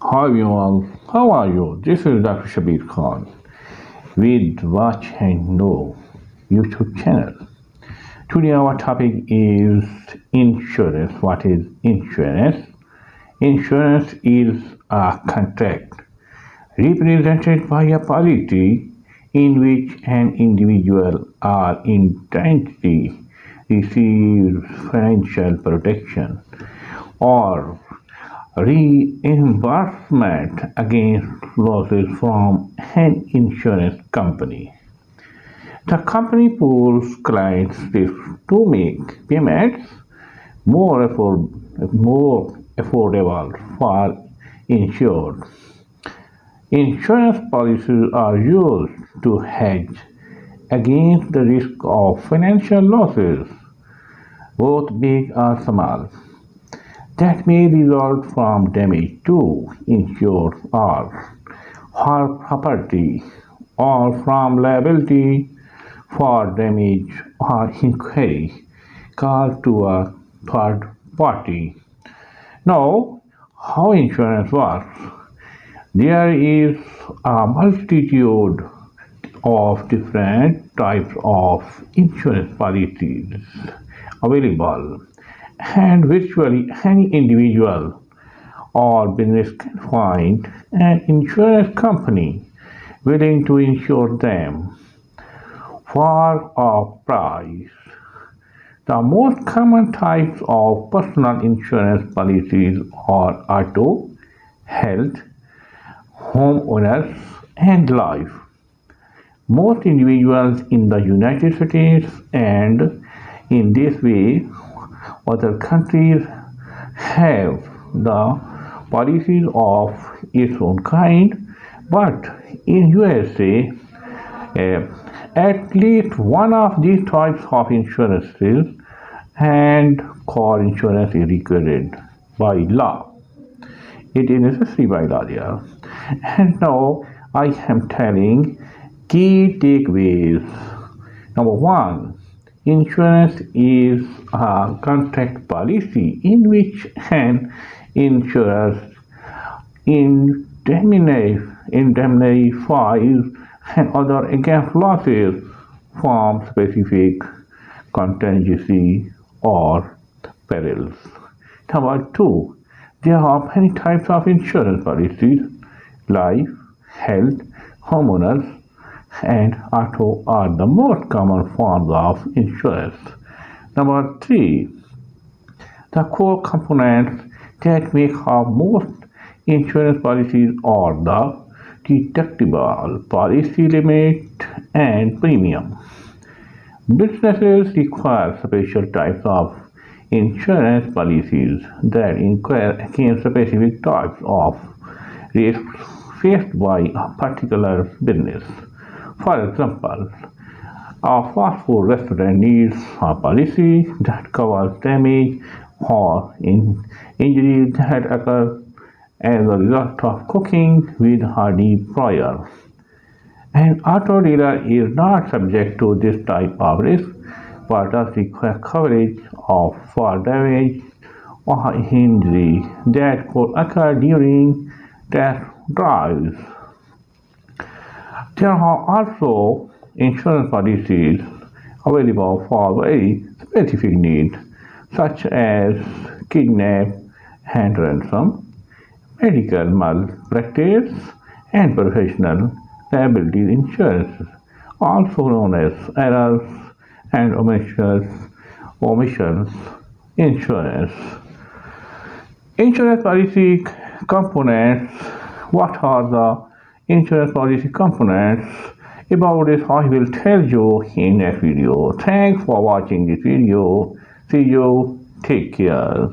Hi everyone, how are you? This is Dr. Shabir Khan with Watch and Know YouTube channel. Today our topic is insurance. What is insurance? Insurance is a contract represented by a policy in which an individual or entity receives financial protection or reimbursement against losses from an insurance company. The company pulls clients' risk to make payments more affordable for insured. Insurance policies are used to hedge against the risk of financial losses, both big or small, that may result from damage to insured or property, or from liability for damage or injury caused to a third party. Now, how insurance works? There is a multitude of different types of insurance policies available, and virtually any individual or business can find an insurance company willing to insure them for a price. The most common types of personal insurance policies are auto, health, homeowners, and life. Most individuals in the United States and in this way other countries have the policies of its own kind, but in USA, at least one of these types of insurances and car insurance is required by law. It is necessary by law there. And now I am telling key takeaways. Number one, insurance is a contract policy in which an insurer indemnifies another against losses from specific contingency or perils. Number two, there are many types of insurance policies: life, health, homeowners, and auto are the most common forms of insurance. Number three, the core components that make up most insurance policies are the deductible, policy limit, and premium. Businesses require special types of insurance policies that inquire against specific types of risks faced by a particular business. For example, a fast food restaurant needs a policy that covers damage or injuries that occur as a result of cooking with a deep fryer. An auto dealer is not subject to this type of risk, but does require coverage for damage or injury that could occur during test drives. There are also insurance policies available for very specific needs, such as kidnap and ransom, medical malpractice, and professional liability insurance, also known as errors and omissions insurance. Insurance policy components. What are the insurance policy components? About this I will tell you in next video. Thanks for watching this video. See you. Take care.